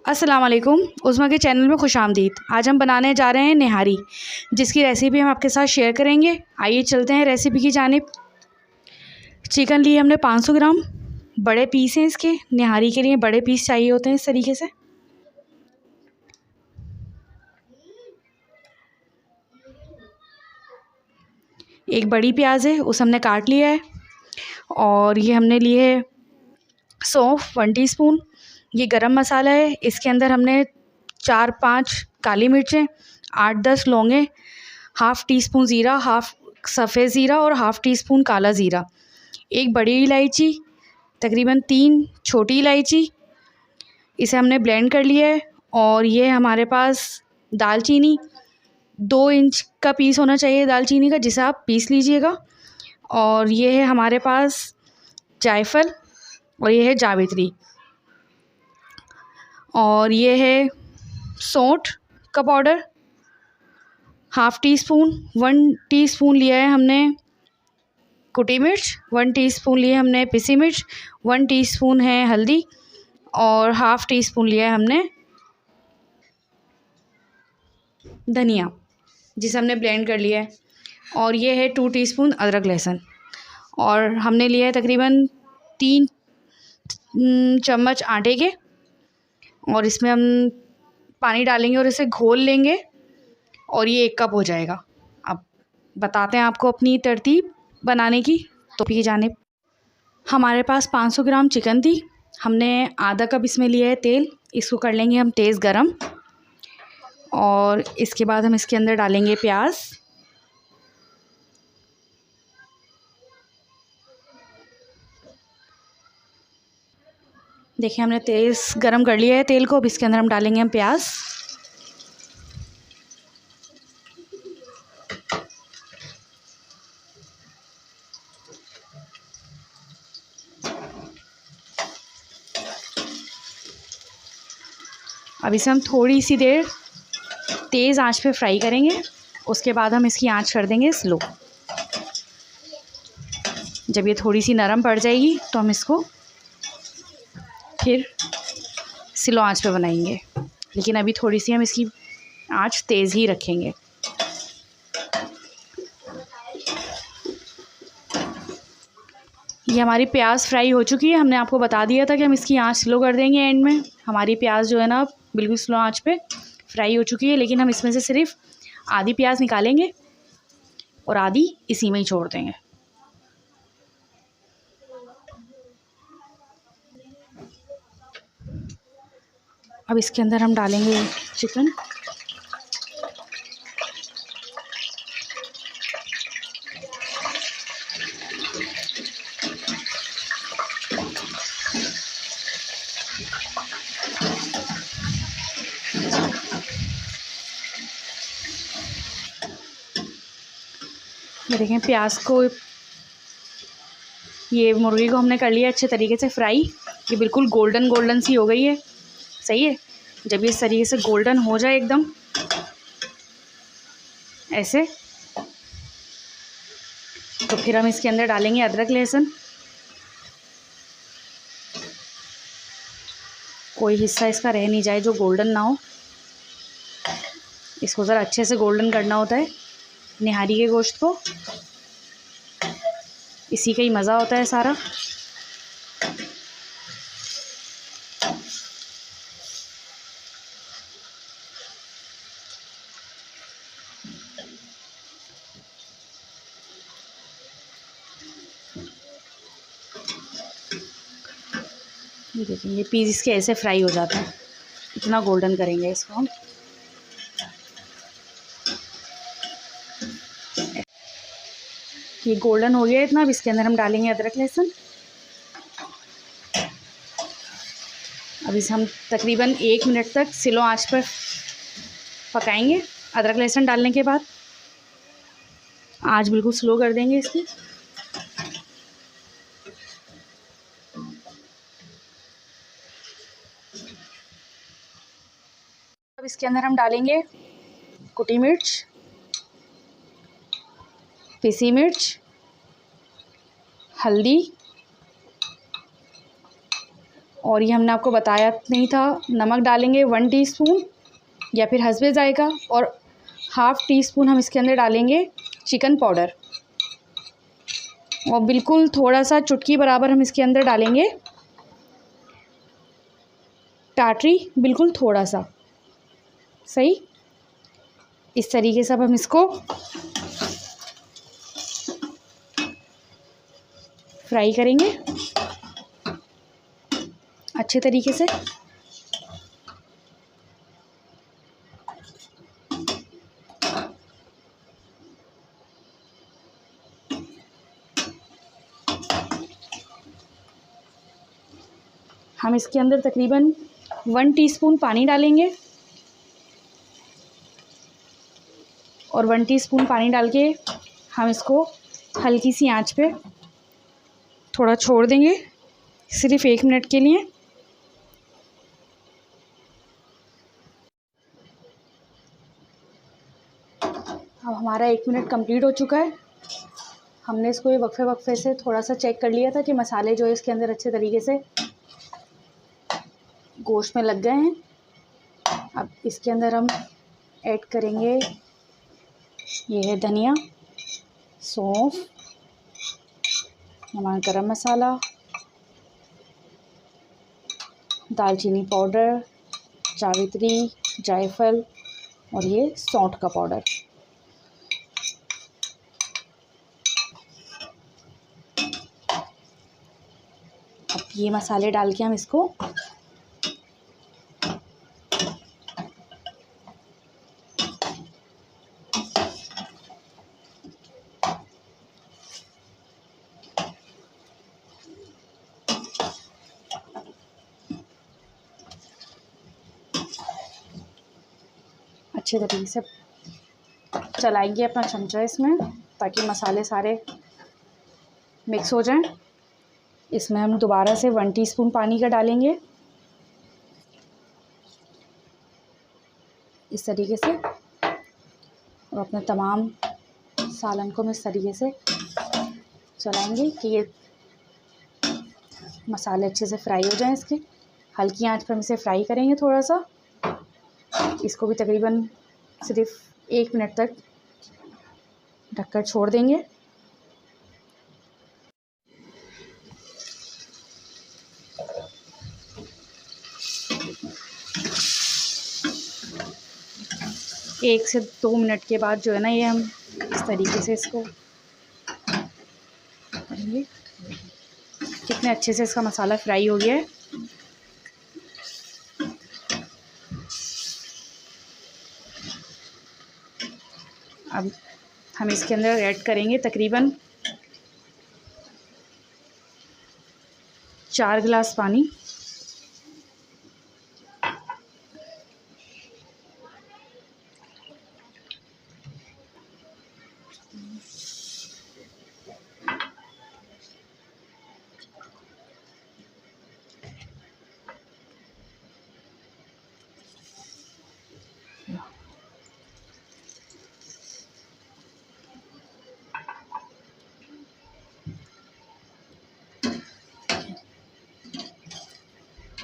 अस्सलाम वालेकुम। उज़्मा के चैनल में खुशामदीद। आज हम बनाने जा रहे हैं निहारी, जिसकी रेसिपी हम आपके साथ शेयर करेंगे। आइए चलते हैं रेसिपी की जानिब। चिकन लिए हमने 500 ग्राम। बड़े पीस हैं इसके, निहारी के लिए बड़े पीस चाहिए होते हैं इस तरीके से। एक बड़ी प्याज है, उसे हमने काट लिया है। और ये हमने लिए है सौंफ 1 टीस्पून। ये गरम मसाला है, इसके अंदर हमने 4-5 काली मिर्चें, 8-10 लौंगे, हाफ़ टी स्पून ज़ीरा, हाफ़ सफ़ेद ज़ीरा और हाफ़ टी स्पून काला ज़ीरा, एक बड़ी इलायची, तकरीबन 3 छोटी इलायची, इसे हमने ब्लेंड कर लिया है। और ये हमारे पास दालचीनी 2 इंच का पीस होना चाहिए दालचीनी का, जिसे आप पीस लीजिएगा। और ये है हमारे पास जायफल, और ये है जावित्री, और ये है सौंठ का powder half tea spoon. 1 teaspoon लिया है हमने कुटी मिर्च, 1 टीस्पून लिए हमने पिसी मिर्च, 1 टीस्पून है हल्दी, और हाफ़ टी स्पून लिया है हमने धनिया, जिसे हमने ब्लेंड कर लिया है। और ये है 2 टीस्पून अदरक लहसुन। और हमने लिया है तकरीबन 3 चम्मच आटे के, और इसमें हम पानी डालेंगे और इसे घोल लेंगे, और ये 1 कप हो जाएगा। अब बताते हैं आपको अपनी तरतीब बनाने की। तो की जानिब हमारे पास 500 ग्राम चिकन थी, हमने आधा कप इसमें लिया है तेल। इसको कर लेंगे हम तेज़ गरम, और इसके बाद हम इसके अंदर डालेंगे प्याज। देखिए हमने तेज़ गरम कर लिया है तेल को। अब इसके अंदर हम डालेंगे हम प्याज। अब इसे हम थोड़ी सी देर तेज़ आंच पे फ्राई करेंगे। उसके बाद हम इसकी आंच कर देंगे स्लो। जब ये थोड़ी सी नरम पड़ जाएगी तो हम इसको फिर स्लो आंच पे बनाएंगे, लेकिन अभी थोड़ी सी हम इसकी आंच तेज़ ही रखेंगे। ये हमारी प्याज फ्राई हो चुकी है। हमने आपको बता दिया था कि हम इसकी आंच स्लो कर देंगे एंड में। हमारी प्याज जो है ना बिल्कुल स्लो आंच पे फ्राई हो चुकी है, लेकिन हम इसमें से सिर्फ आधी प्याज निकालेंगे और आधी इसी में ही छोड़ देंगे। अब इसके अंदर हम डालेंगे चिकन। ये देखें प्याज को, ये मुर्गी को हमने कर लिया अच्छे तरीके से फ्राई। ये बिल्कुल गोल्डन गोल्डन सी हो गई है, सही है। जब ये इस तरीके से गोल्डन हो जाए एकदम ऐसे, तो फिर हम इसके अंदर डालेंगे अदरक लहसुन। कोई हिस्सा इसका रह नहीं जाए जो गोल्डन ना हो। इसको ज़रा अच्छे से गोल्डन करना होता है निहारी के गोश्त को, इसी का ही मज़ा होता है सारा। ये देखिए ये पीस इसके ऐसे फ्राई हो जाते हैं, इतना गोल्डन करेंगे इसको हम। ये गोल्डन हो गया इतना। अब इसके अंदर हम डालेंगे अदरक लहसुन। अब इसे हम तकरीबन 1 मिनट तक स्लो आंच पर पकाएंगे। अदरक लहसुन डालने के बाद आंच बिल्कुल स्लो कर देंगे इसकी। अब इसके अंदर हम डालेंगे कुटी मिर्च, पिसी मिर्च, हल्दी और ये हमने आपको बताया नहीं था, नमक डालेंगे 1 टीस्पून या फिर हस्बे जायका, और ½ टीस्पून हम इसके अंदर डालेंगे चिकन पाउडर, और बिल्कुल थोड़ा सा चुटकी बराबर हम इसके अंदर डालेंगे टाटरी, बिल्कुल थोड़ा सा। सही, इस तरीके से अब हम इसको फ्राई करेंगे अच्छे तरीके से। हम इसके अंदर तकरीबन 1 टीस्पून पानी डालेंगे, और 1 टीस्पून पानी डाल के हम इसको हल्की सी आंच पे थोड़ा छोड़ देंगे, सिर्फ 1 मिनट के लिए। अब हमारा 1 मिनट कंप्लीट हो चुका है। हमने इसको ये वक्फे वक्फे से थोड़ा सा चेक कर लिया था कि मसाले जो है इसके अंदर अच्छे तरीके से गोश्त में लग गए हैं। अब इसके अंदर हम ऐड करेंगे, ये है धनिया, सौंफ, हमारा गरम मसाला, दालचीनी पाउडर, जावित्री, जायफल, और ये सौंठ का पाउडर। अब ये मसाले डाल के हम इसको अच्छे तरीके से चलाएंगे अपना चमचा इसमें, ताकि मसाले सारे मिक्स हो जाएं। इसमें हम दोबारा से 1 टीस्पून पानी का डालेंगे इस तरीके से, और अपने तमाम सालन को हम इस तरीके से चलाएंगे कि ये मसाले अच्छे से फ्राई हो जाएं। इसके हल्की आंच पर हम इसे फ्राई करेंगे थोड़ा सा। इसको भी तकरीबन सिर्फ 1 मिनट तक ढककर छोड़ देंगे। एक से 2 मिनट के बाद जो है ना, ये हम इस तरीके से इसको करेंगे। कितने अच्छे से इसका मसाला फ्राई हो गया है। अब हम इसके अंदर ऐड करेंगे तकरीबन 4 गिलास पानी।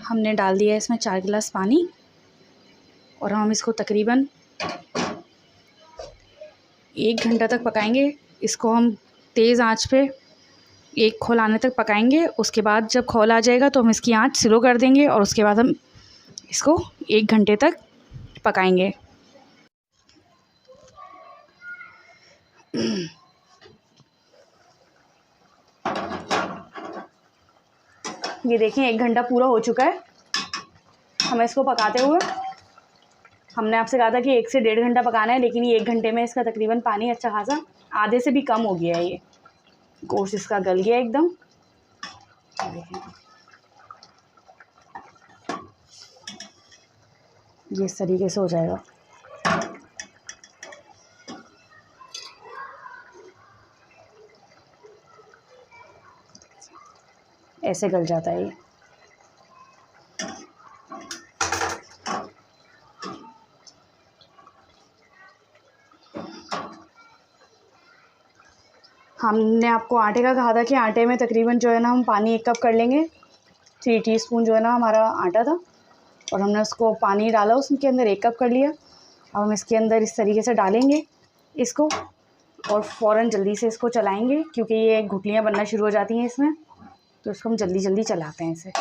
हमने डाल दिया है इसमें 4 गिलास पानी, और हम इसको तकरीबन 1 घंटा तक पकाएंगे। इसको हम तेज़ आंच पे एक खौल आने तक पकाएंगे। उसके बाद जब खौल आ जाएगा तो हम इसकी आंच स्लो कर देंगे, और उसके बाद हम इसको 1 घंटे तक पकाएंगे। ये देखें 1 घंटा पूरा हो चुका है हमें इसको पकाते हुए। हमने आपसे कहा था कि 1 से 1.5 घंटा पकाना है, लेकिन ये 1 घंटे में इसका तकरीबन पानी अच्छा खासा आधे से भी कम हो गया है। ये गोश्त इसका गल गया एकदम। ये इस तरीके से हो जाएगा। ऐसे गल जाता है ये। हमने आपको आटे का कहा था कि आटे में तकरीबन जो है ना, हम पानी 1 कप कर लेंगे। 3 टीस्पून जो है ना हमारा आटा था, और हमने उसको पानी डाला उसके अंदर 1 कप कर लिया। अब हम इसके अंदर इस तरीके से डालेंगे इसको, और फ़ौरन जल्दी से इसको चलाएंगे क्योंकि ये गुठलियाँ बनना शुरू हो जाती हैं इसमें, तो इसको हम जल्दी जल्दी चलाते हैं इसे।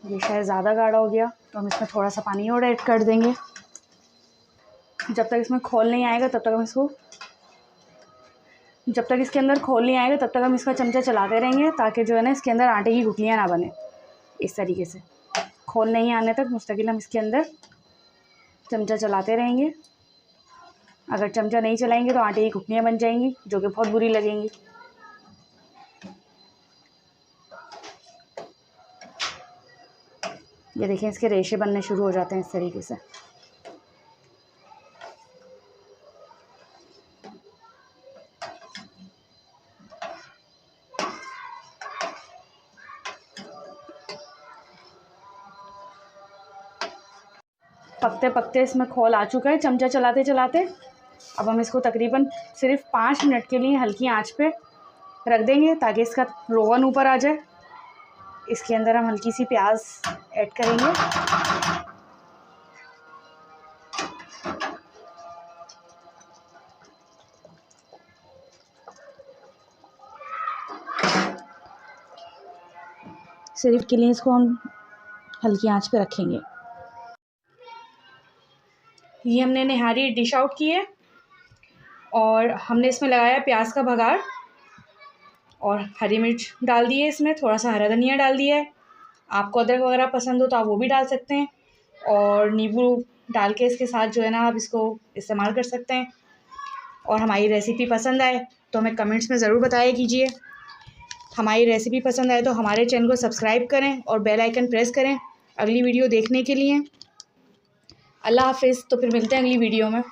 ये शायद ज़्यादा गाढ़ा हो गया तो हम इसमें थोड़ा सा पानी और ऐड कर देंगे। जब तक इसमें खोल नहीं आएगा तब तक हम इसको जब तक इसके अंदर खोल नहीं आएगा तब तक हम इसका चमचा चलाते रहेंगे, ताकि जो है ना इसके अंदर आटे की गुठलियाँ ना बने। इस तरीके से खोल नहीं आने तक मुस्तकिल हम इसके अंदर चमचा चलाते रहेंगे। अगर चमचा नहीं चलाएंगे तो आटे की गुठलियाँ बन जाएंगी, जो कि बहुत बुरी लगेंगी। ये देखें, इसके रेशे बनने शुरू हो जाते हैं इस तरीके से। पकते पकते इसमें खोल आ चुका है चमचा चलाते चलाते। अब हम इसको तकरीबन सिर्फ 5 मिनट के लिए हल्की आंच पे रख देंगे ताकि इसका रोगन ऊपर आ जाए। इसके अंदर हम हल्की सी प्याज ऐड करेंगे। सिर्फ के लिए इसको हम हल्की आंच पे रखेंगे। ये हमने निहारी डिश आउट की है और हमने इसमें लगाया प्याज का बघार और हरी मिर्च डाल दी है, इसमें थोड़ा सा हरा धनिया डाल दिया है। आपको अदरक वगैरह पसंद हो तो आप वो भी डाल सकते हैं, और नींबू डाल के इसके साथ जो है ना आप इसको इस्तेमाल कर सकते हैं। और हमारी रेसिपी पसंद आए तो हमें कमेंट्स में ज़रूर बताया कीजिए। हमारी रेसिपी पसंद आए तो हमारे चैनल को सब्सक्राइब करें और बेल आइकन प्रेस करें अगली वीडियो देखने के लिए। अल्लाह हाफ़िज़। तो फिर मिलते हैं अगली वीडियो में।